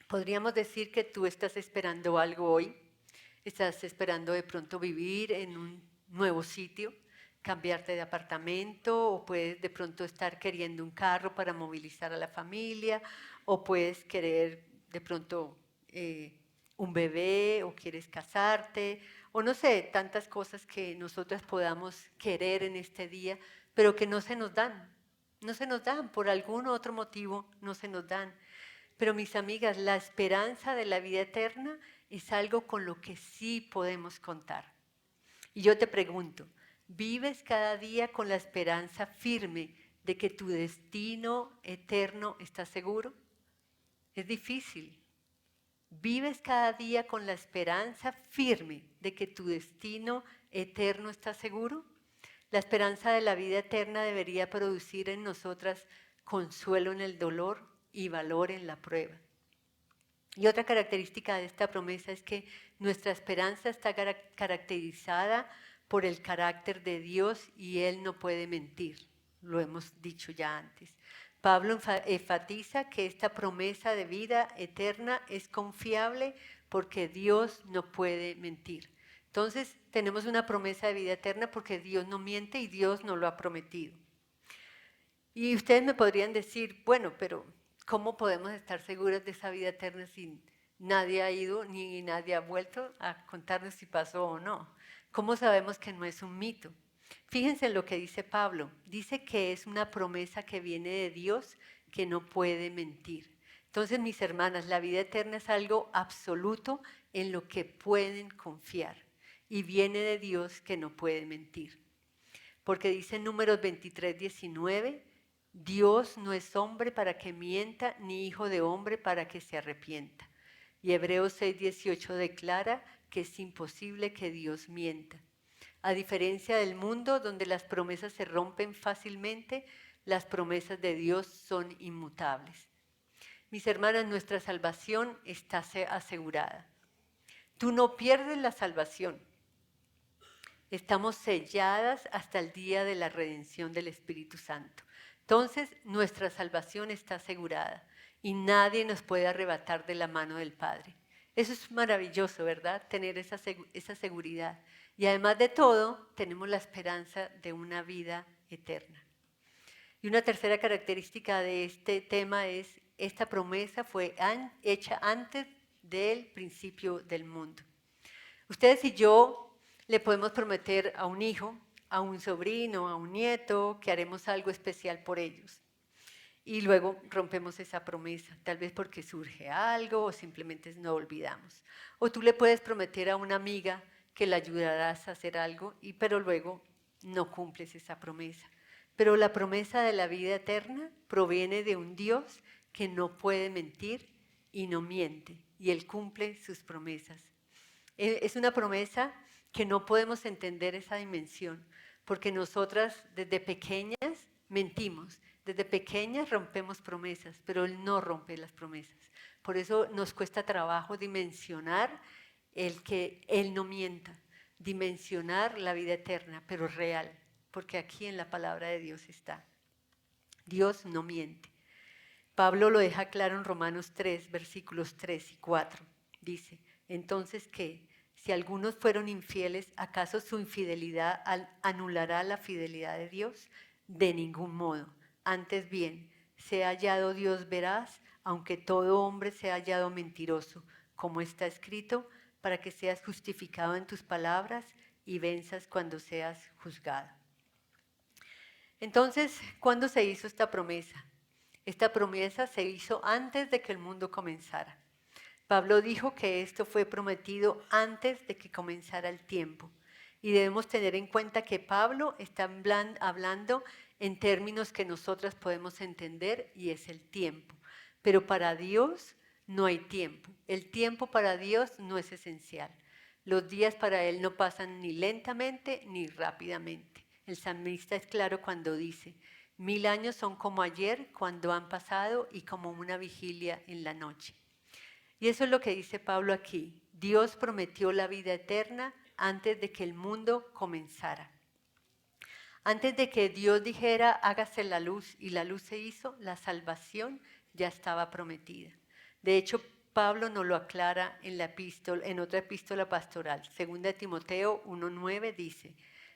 [SPEAKER 1] podríamos decir que tú estás esperando algo hoy, estás esperando de pronto vivir en un nuevo sitio, cambiarte de apartamento, o puedes de pronto estar queriendo un carro para movilizar a la familia, o puedes querer de pronto un bebé, o quieres casarte, o no sé, tantas cosas que nosotras podamos querer en este día, pero que no se nos dan. No se nos dan, por algún otro motivo no se nos dan. Pero mis amigas, la esperanza de la vida eterna es algo con lo que sí podemos contar. Y yo te pregunto, ¿vives cada día con la esperanza firme de que tu destino eterno está seguro? Es difícil, ¿Vives cada día con la esperanza firme de que tu destino eterno está seguro? La esperanza de la vida eterna debería producir en nosotras consuelo en el dolor y valor en la prueba. Y otra característica de esta promesa es que nuestra esperanza está caracterizada por el carácter de Dios y Él no puede mentir. Lo hemos dicho ya antes. Pablo enfatiza que esta promesa de vida eterna es confiable porque Dios no puede mentir. Entonces tenemos una promesa de vida eterna porque Dios no miente y Dios no lo ha prometido. Y ustedes me podrían decir, bueno, pero ¿cómo podemos estar seguras de esa vida eterna si nadie ha ido ni nadie ha vuelto a contarnos si pasó o no? ¿Cómo sabemos que no es un mito? Fíjense en lo que dice Pablo. Dice que es una promesa que viene de Dios que no puede mentir. Entonces, mis hermanas, la vida eterna es algo absoluto en lo que pueden confiar y viene de Dios que no puede mentir. Porque dice en Números 23, 19, Dios no es hombre para que mienta, ni hijo de hombre para que se arrepienta. Y Hebreos 6, 18 declara que es imposible que Dios mienta. A diferencia del mundo, donde las promesas se rompen fácilmente, las promesas de Dios son inmutables. Mis hermanas, nuestra salvación está asegurada. Tú no pierdes la salvación. Estamos selladas hasta el día de la redención del Espíritu Santo. Entonces, nuestra salvación está asegurada y nadie nos puede arrebatar de la mano del Padre. Eso es maravilloso, ¿verdad? Tener esa seguridad. Y además de todo, tenemos la esperanza de una vida eterna. Y una tercera característica de este tema es, esta promesa fue hecha antes del principio del mundo. Ustedes y yo le podemos prometer a un hijo, a un sobrino, a un nieto, que haremos algo especial por ellos. Y luego rompemos esa promesa, tal vez porque surge algo o simplemente nos olvidamos. O tú le puedes prometer a una amiga que la ayudarás a hacer algo, pero luego no cumples esa promesa. Pero la promesa de la vida eterna proviene de un Dios que no puede mentir y no miente, y Él cumple sus promesas. Es una promesa que no podemos entender esa dimensión, porque nosotras desde pequeñas mentimos, desde pequeñas rompemos promesas, pero Él no rompe las promesas. Por eso nos cuesta trabajo dimensionar el que Él no mienta, dimensionar la vida eterna, pero real, porque aquí en la palabra de Dios está. Dios no miente. Pablo lo deja claro en Romanos 3, versículos 3 y 4. Dice, entonces, ¿qué? Si algunos fueron infieles, ¿acaso su infidelidad anulará la fidelidad de Dios? De ningún modo. Antes bien, se ha hallado Dios veraz, aunque todo hombre se ha hallado mentiroso, como está escrito, para que seas justificado en tus palabras y venzas cuando seas juzgado. Entonces, ¿cuándo se hizo esta promesa? Esta promesa se hizo antes de que el mundo comenzara. Pablo dijo que esto fue prometido antes de que comenzara el tiempo. Y debemos tener en cuenta que Pablo está hablando en términos que nosotras podemos entender y es el tiempo. Pero para Dios no hay tiempo. El tiempo para Dios no es esencial. Los días para Él no pasan ni lentamente ni rápidamente. El salmista es claro cuando dice, 1000 años son como ayer cuando han pasado y como una vigilia en la noche. Y eso es lo que dice Pablo aquí. Dios prometió la vida eterna antes de que el mundo comenzara. Antes de que Dios dijera, hágase la luz, y la luz se hizo, la salvación ya estaba prometida. De hecho, Pablo nos lo aclara en otra epístola pastoral. 2 Timoteo 1:9 dice,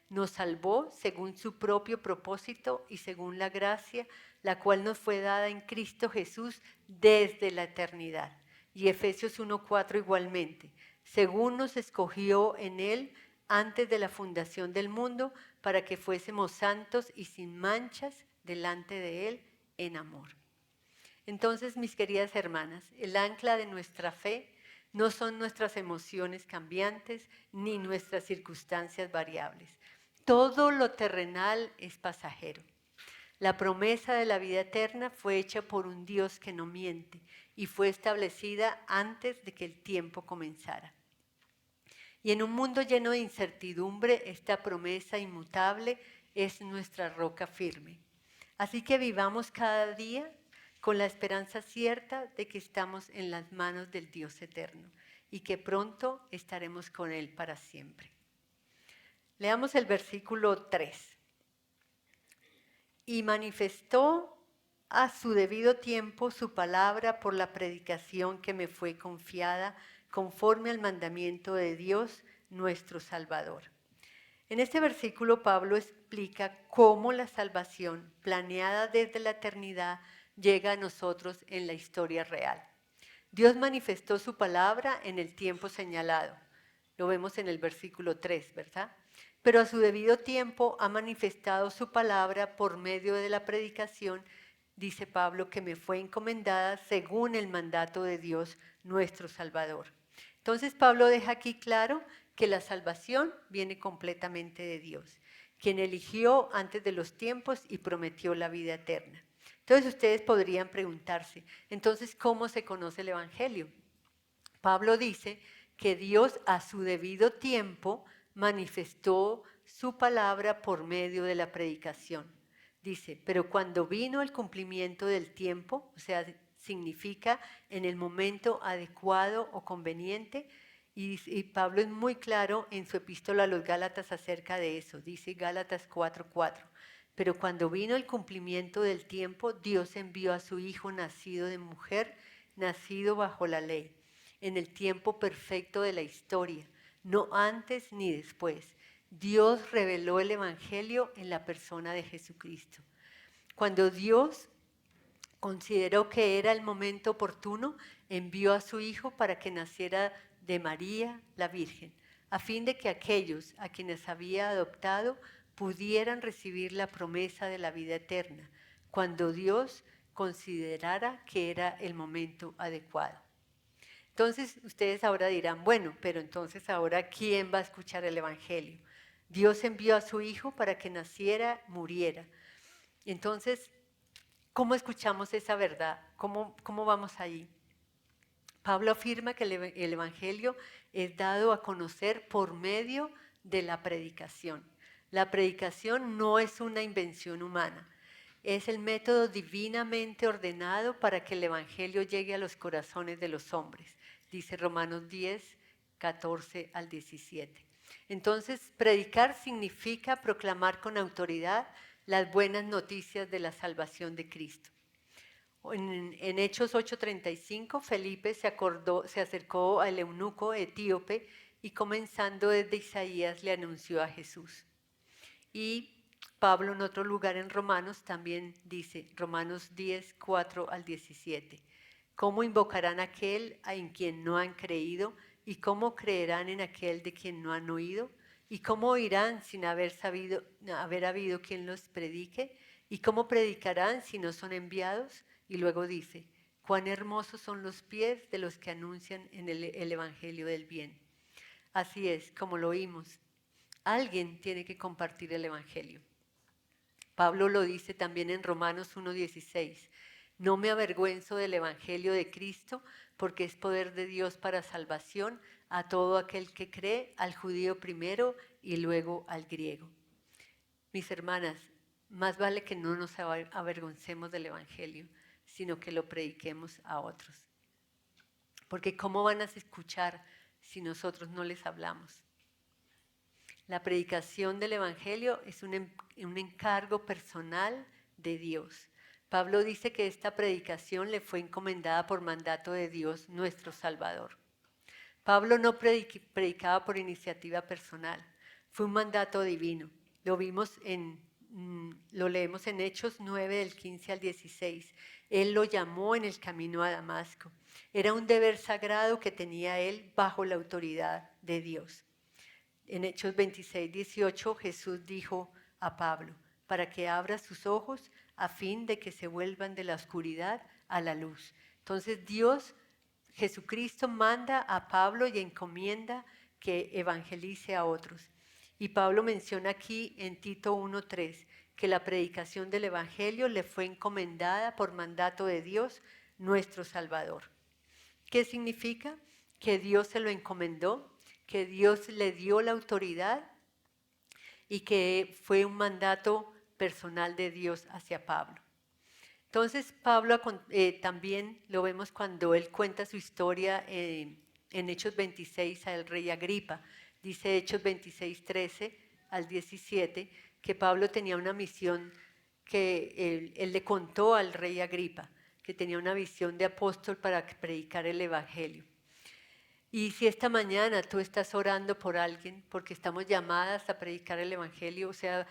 [SPEAKER 1] nos salvó según su propio propósito y según la gracia, la cual nos fue dada en Cristo Jesús desde la eternidad. Y Efesios 1:4 igualmente, según nos escogió en Él antes de la fundación del mundo, para que fuésemos santos y sin manchas delante de Él en amor. Entonces, mis queridas hermanas, el ancla de nuestra fe no son nuestras emociones cambiantes ni nuestras circunstancias variables. Todo lo terrenal es pasajero. La promesa de la vida eterna fue hecha por un Dios que no miente y fue establecida antes de que el tiempo comenzara. Y en un mundo lleno de incertidumbre, esta promesa inmutable es nuestra roca firme. Así que vivamos cada día con la esperanza cierta de que estamos en las manos del Dios eterno y que pronto estaremos con Él para siempre. Leamos el versículo 3. Y manifestó a su debido tiempo su palabra por la predicación que me fue confiada, conforme al mandamiento de Dios, nuestro Salvador. En este versículo Pablo explica cómo la salvación, planeada desde la eternidad, llega a nosotros en la historia real. Dios manifestó su palabra en el tiempo señalado. Lo vemos en el versículo 3, ¿verdad? Pero a su debido tiempo ha manifestado su palabra por medio de la predicación, dice Pablo, que me fue encomendada según el mandato de Dios, nuestro Salvador. Entonces Pablo deja aquí claro que la salvación viene completamente de Dios, quien eligió antes de los tiempos y prometió la vida eterna. Entonces ustedes podrían preguntarse, entonces, ¿cómo se conoce el Evangelio? Pablo dice que Dios a su debido tiempo manifestó su palabra por medio de la predicación. Dice, pero cuando vino el cumplimiento del tiempo, o sea, significa en el momento adecuado o conveniente, y Pablo es muy claro en su epístola a los Gálatas acerca de eso. Dice Gálatas 4:4. Pero cuando vino el cumplimiento del tiempo, Dios envió a su Hijo nacido de mujer, nacido bajo la ley, en el tiempo perfecto de la historia, no antes ni después. Dios reveló el Evangelio en la persona de Jesucristo. Cuando Dios consideró que era el momento oportuno, envió a su Hijo para que naciera de María, la Virgen, a fin de que aquellos a quienes había adoptado pudieran recibir la promesa de la vida eterna, cuando Dios considerara que era el momento adecuado. Entonces ustedes ahora dirán, bueno, pero entonces ahora ¿quién va a escuchar el Evangelio? Dios envió a su Hijo para que naciera, muriera. Entonces, ¿cómo escuchamos esa verdad? ¿Cómo vamos allí? Pablo afirma que el Evangelio es dado a conocer por medio de la predicación. La predicación no es una invención humana, es el método divinamente ordenado para que el Evangelio llegue a los corazones de los hombres, dice Romanos 10, 14 al 17. Entonces, predicar significa proclamar con autoridad las buenas noticias de la salvación de Cristo. En Hechos 8:35, Felipe se acercó al eunuco etíope y comenzando desde Isaías le anunció a Jesús. Y Pablo en otro lugar en Romanos también dice, Romanos 10, 4 al 17, ¿cómo invocarán a aquel en quien no han creído? ¿Y cómo creerán en aquel de quien no han oído? ¿Y cómo oirán sin haber habido quien los predique? ¿Y cómo predicarán si no son enviados? Y luego dice, cuán hermosos son los pies de los que anuncian en el Evangelio del bien. Así es, como lo oímos, alguien tiene que compartir el Evangelio. Pablo lo dice también en Romanos 1:16. No me avergüenzo del Evangelio de Cristo, porque es poder de Dios para salvación a todo aquel que cree, al judío primero y luego al griego. Mis hermanas, más vale que no nos avergoncemos del Evangelio, sino que lo prediquemos a otros. Porque ¿cómo van a escuchar si nosotros no les hablamos? La predicación del Evangelio es un encargo personal de Dios. Pablo dice que esta predicación le fue encomendada por mandato de Dios, nuestro Salvador. Pablo no predicaba por iniciativa personal, fue un mandato divino. Lo leemos en Hechos 9, del 15 al 16. Él lo llamó en el camino a Damasco. Era un deber sagrado que tenía él bajo la autoridad de Dios. En Hechos 26, 18, Jesús dijo a Pablo, para que abra sus ojos a fin de que se vuelvan de la oscuridad a la luz. Entonces Dios, Jesucristo, manda a Pablo y encomienda que evangelice a otros. Y Pablo menciona aquí en Tito 1:3 que la predicación del Evangelio le fue encomendada por mandato de Dios, nuestro Salvador. ¿Qué significa? Que Dios se lo encomendó, que Dios le dio la autoridad y que fue un mandato personal de Dios hacia Pablo. Entonces Pablo también lo vemos cuando él cuenta su historia en Hechos 26 al rey Agripa. Dice Hechos 26, 13 al 17, que Pablo tenía una misión que él le contó al rey Agripa, que tenía una visión de apóstol para predicar el Evangelio. Y si esta mañana tú estás orando por alguien, porque estamos llamadas a predicar el Evangelio, o sea,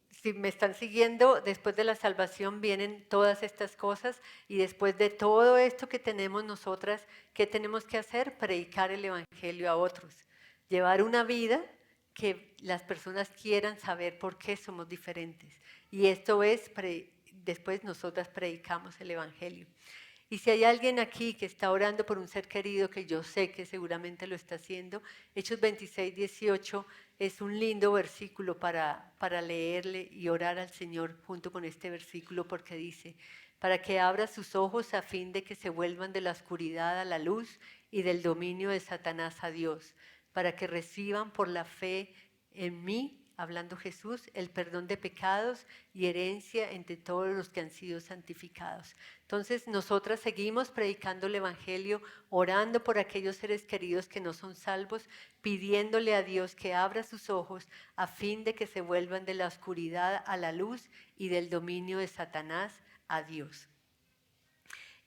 [SPEAKER 1] si me están siguiendo, después de la salvación vienen todas estas cosas y después de todo esto que tenemos nosotras, ¿qué tenemos que hacer? Predicar el Evangelio a otros. Llevar una vida que las personas quieran saber por qué somos diferentes. Y esto es, después nosotras predicamos el Evangelio. Y si hay alguien aquí que está orando por un ser querido, que yo sé que seguramente lo está haciendo, Hechos 26, 18 es un lindo versículo para leerle y orar al Señor junto con este versículo, porque dice, para que abra sus ojos a fin de que se vuelvan de la oscuridad a la luz y del dominio de Satanás a Dios, para que reciban por la fe en mí, hablando Jesús, el perdón de pecados y herencia entre todos los que han sido santificados. Entonces nosotras seguimos predicando el Evangelio, orando por aquellos seres queridos que no son salvos, pidiéndole a Dios que abra sus ojos a fin de que se vuelvan de la oscuridad a la luz y del dominio de Satanás a Dios.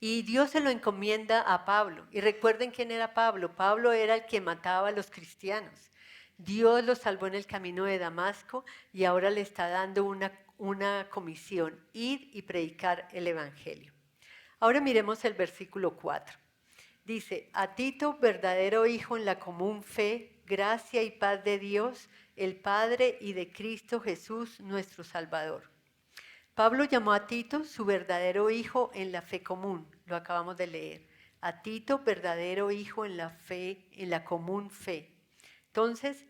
[SPEAKER 1] Y Dios se lo encomienda a Pablo. Y recuerden quién era Pablo. Pablo era el que mataba a los cristianos. Dios lo salvó en el camino de Damasco y ahora le está dando una comisión, ir y predicar el Evangelio. Ahora miremos el versículo 4. Dice, a Tito, verdadero hijo en la común fe, gracia y paz de Dios, el Padre y de Cristo Jesús, nuestro Salvador. Pablo llamó a Tito su verdadero hijo en la fe común, lo acabamos de leer. A Tito, verdadero hijo en la fe, en la común fe. Entonces,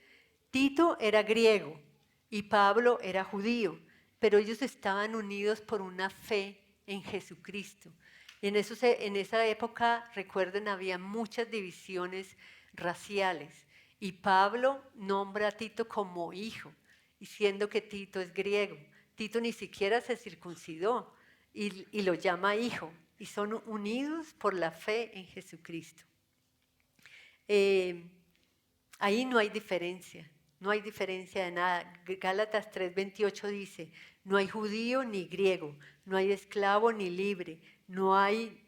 [SPEAKER 1] Tito era griego y Pablo era judío, pero ellos estaban unidos por una fe en Jesucristo. En esa época, recuerden, había muchas divisiones raciales y Pablo nombra a Tito como hijo, y siendo que Tito es griego. Tito ni siquiera se circuncidó y lo llama hijo, y son unidos por la fe en Jesucristo. Ahí no hay diferencia, no hay diferencia de nada. Gálatas 3:28 dice, no hay judío ni griego, no hay esclavo ni libre, no hay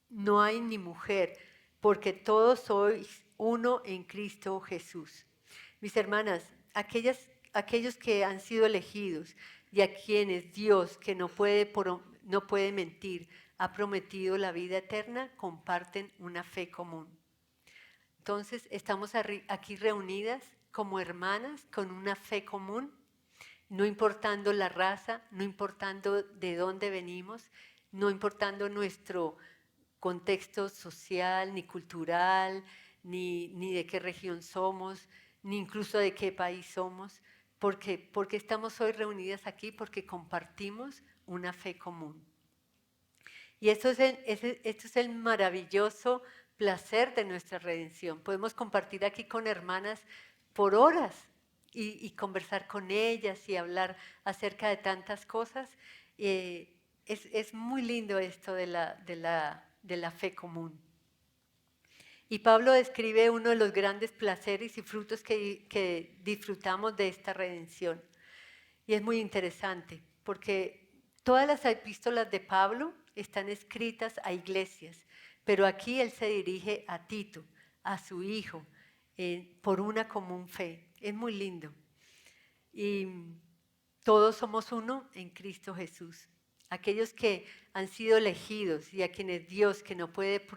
[SPEAKER 1] ni mujer, porque todos sois uno en Cristo Jesús. Mis hermanas, aquellos que han sido elegidos y a quienes Dios, que no puede mentir, ha prometido la vida eterna, comparten una fe común. Entonces, estamos aquí reunidas como hermanas con una fe común, no importando la raza, no importando de dónde venimos, no importando nuestro contexto social, ni cultural, ni de qué región somos, ni incluso de qué país somos, porque estamos hoy reunidas aquí, porque compartimos una fe común. Y esto es el maravilloso placer de nuestra redención. Podemos compartir aquí con hermanas por horas y conversar con ellas y hablar acerca de tantas cosas. Es muy lindo esto de la fe común. Y Pablo describe uno de los grandes placeres y frutos que disfrutamos de esta redención. Y es muy interesante, porque todas las epístolas de Pablo están escritas a iglesias, pero aquí él se dirige a Tito, a su hijo, por una común fe. Es muy lindo. Y todos somos uno en Cristo Jesús. Aquellos que han sido elegidos y a quienes Dios, que no puede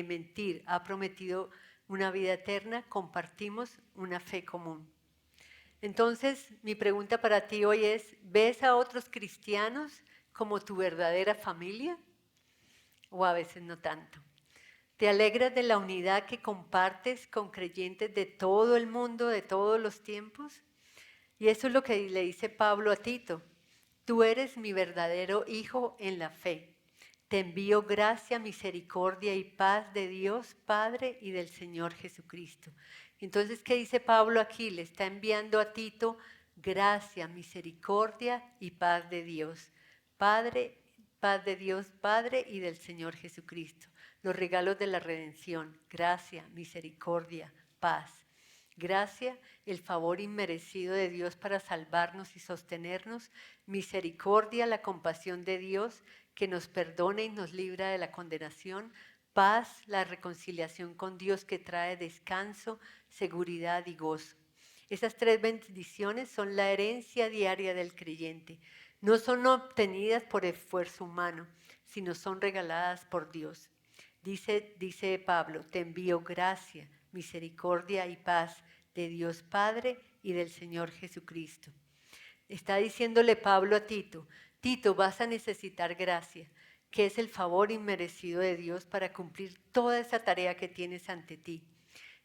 [SPEAKER 1] mentir, ha prometido una vida eterna, compartimos una fe común. Entonces, mi pregunta para ti hoy es, ¿ves a otros cristianos como tu verdadera familia? ¿O a veces no tanto? ¿Te alegras de la unidad que compartes con creyentes de todo el mundo, de todos los tiempos? Y eso es lo que le dice Pablo a Tito. Tú eres mi verdadero hijo en la fe. Te envío gracia, misericordia y paz de Dios Padre y del Señor Jesucristo. Entonces, ¿qué dice Pablo aquí? Le está enviando a Tito gracia, misericordia y paz de Dios. Padre, paz de Dios Padre y del Señor Jesucristo. Los regalos de la redención, gracia, misericordia, paz. Gracia, el favor inmerecido de Dios para salvarnos y sostenernos. Misericordia, la compasión de Dios que nos perdona y nos libra de la condenación. Paz, la reconciliación con Dios que trae descanso, seguridad y gozo. Esas tres bendiciones son la herencia diaria del creyente. No son obtenidas por esfuerzo humano, sino son regaladas por Dios. Dice Pablo, te envío gracia, misericordia y paz de Dios Padre y del Señor Jesucristo. Está diciéndole Pablo a Tito, Tito, vas a necesitar gracia, que es el favor inmerecido de Dios para cumplir toda esa tarea que tienes ante ti.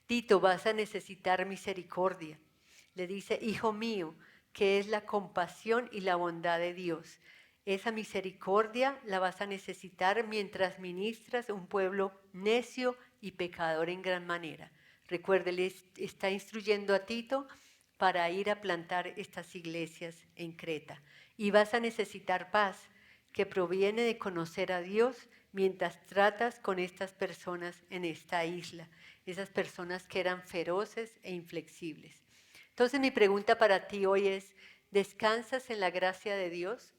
[SPEAKER 1] Tito, vas a necesitar misericordia. Le dice, hijo mío, que es la compasión y la bondad de Dios. Esa misericordia la vas a necesitar mientras ministras a un pueblo necio y pecador en gran manera. Recuerde, le está instruyendo a Tito para ir a plantar estas iglesias en Creta. Y vas a necesitar paz, que proviene de conocer a Dios mientras tratas con estas personas en esta isla, esas personas que eran feroces e inflexibles. Entonces mi pregunta para ti hoy es, ¿descansas en la gracia de Dios?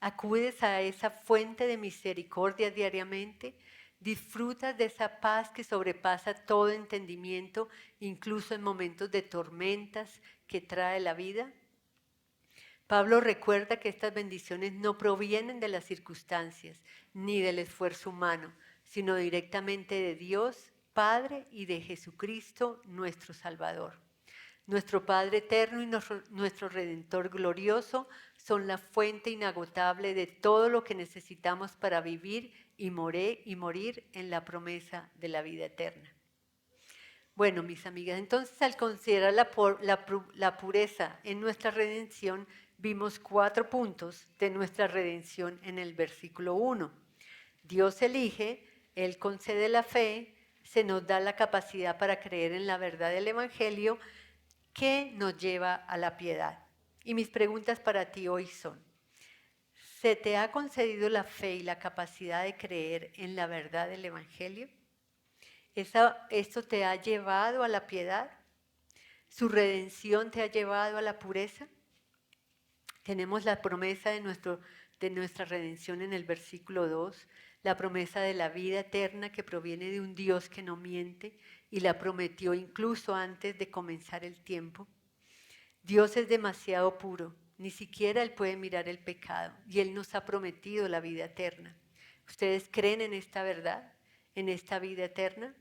[SPEAKER 1] ¿Acudes a esa fuente de misericordia diariamente? ¿Disfrutas de esa paz que sobrepasa todo entendimiento, incluso en momentos de tormentas que trae la vida? Pablo recuerda que estas bendiciones no provienen de las circunstancias ni del esfuerzo humano, sino directamente de Dios, Padre, y de Jesucristo, nuestro Salvador. Nuestro Padre eterno y nuestro Redentor glorioso son la fuente inagotable de todo lo que necesitamos para vivir y morir en la promesa de la vida eterna. Bueno, mis amigas, entonces al considerar la pureza en nuestra redención, vimos 4 puntos de nuestra redención en el versículo 1. Dios elige, Él concede la fe, se nos da la capacidad para creer en la verdad del Evangelio que nos lleva a la piedad. Y mis preguntas para ti hoy son, ¿se te ha concedido la fe y la capacidad de creer en la verdad del Evangelio? ¿Esto te ha llevado a la piedad? ¿Su redención te ha llevado a la pureza? Tenemos la promesa de nuestra redención en el versículo 2, la promesa de la vida eterna que proviene de un Dios que no miente y la prometió incluso antes de comenzar el tiempo. Dios es demasiado puro, ni siquiera Él puede mirar el pecado y Él nos ha prometido la vida eterna. ¿Ustedes creen en esta verdad, en esta vida eterna?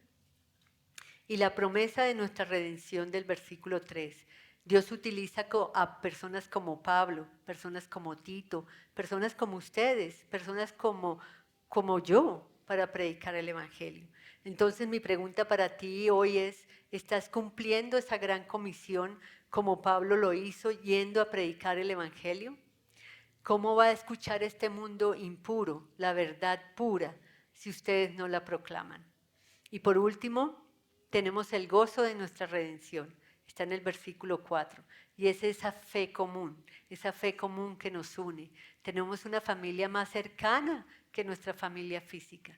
[SPEAKER 1] Y la promesa de nuestra redención del versículo 3. Dios utiliza a personas como Pablo, personas como Tito, personas como ustedes, personas como yo para predicar el Evangelio. Entonces mi pregunta para ti hoy es, ¿estás cumpliendo esa gran comisión como Pablo lo hizo yendo a predicar el Evangelio? ¿Cómo va a escuchar este mundo impuro, la verdad pura, si ustedes no la proclaman? Y por último, tenemos el gozo de nuestra redención. Está en el versículo 4. Y es esa fe común que nos une. Tenemos una familia más cercana que nuestra familia física.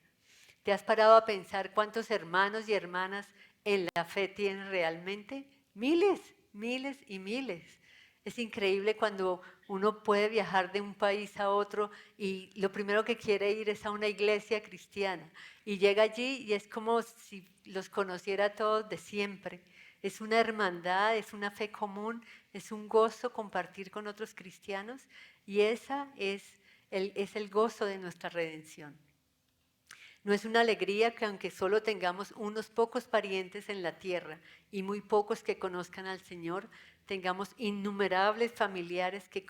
[SPEAKER 1] ¿Te has parado a pensar cuántos hermanos y hermanas en la fe tienen realmente? Miles, miles y miles. Es increíble cuando uno puede viajar de un país a otro y lo primero que quiere ir es a una iglesia cristiana. Y llega allí y es como si los conociera a todos de siempre. Es una hermandad, es una fe común, es un gozo compartir con otros cristianos y esa es el gozo de nuestra redención. No es una alegría que aunque solo tengamos unos pocos parientes en la tierra y muy pocos que conozcan al Señor, tengamos innumerables familiares que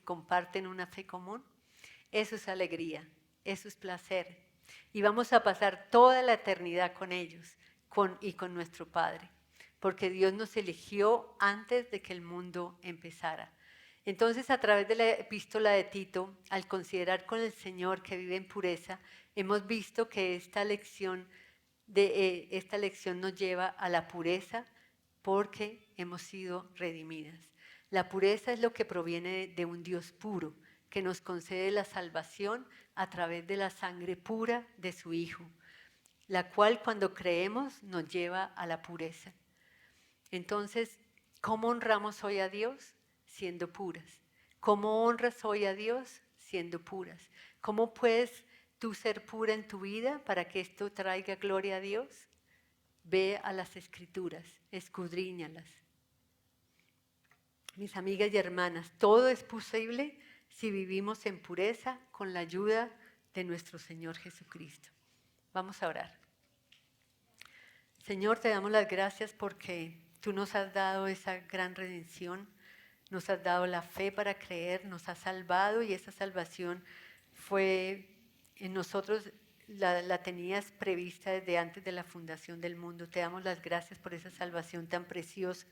[SPEAKER 1] comparten una fe común. Eso es alegría, eso es placer. Y vamos a pasar toda la eternidad con ellos y con nuestro Padre. porque Dios nos eligió antes de que el mundo empezara. Entonces, a través de la epístola de Tito, al considerar con el Señor que vive en pureza, hemos visto que esta lección nos lleva a la pureza porque hemos sido redimidas. La pureza es lo que proviene de un Dios puro, que nos concede la salvación a través de la sangre pura de su Hijo, la cual cuando creemos nos lleva a la pureza. Entonces, ¿cómo honramos hoy a Dios? Siendo puras. ¿Cómo honras hoy a Dios? Siendo puras. ¿Cómo puedes tú ser pura en tu vida para que esto traiga gloria a Dios? Ve a las Escrituras, escudriñalas. Mis amigas y hermanas, todo es posible si vivimos en pureza con la ayuda de nuestro Señor Jesucristo. Vamos a orar. Señor, te damos las gracias porque tú nos has dado esa gran redención, nos has dado la fe para creer, nos has salvado y esa salvación fue en nosotros, la tenías prevista desde antes de la fundación del mundo. Te damos las gracias por esa salvación tan preciosa,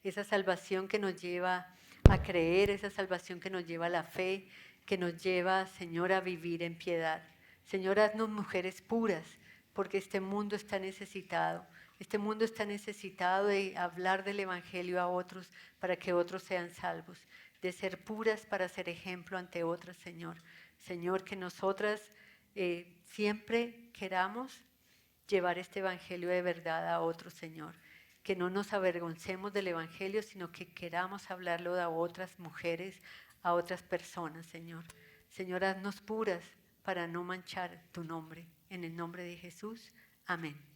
[SPEAKER 1] esa salvación que nos lleva a creer, esa salvación que nos lleva a la fe, que nos lleva, Señor, a vivir en piedad. Señor, haznos mujeres puras, porque este mundo está necesitado. Este mundo está necesitado de hablar del Evangelio a otros para que otros sean salvos, de ser puras para ser ejemplo ante otras, Señor. Señor, que nosotras siempre queramos llevar este Evangelio de verdad a otros, Señor. Que no nos avergoncemos del Evangelio, sino que queramos hablarlo a otras mujeres, a otras personas, Señor. Señor, haznos puras para no manchar tu nombre. En el nombre de Jesús, amén.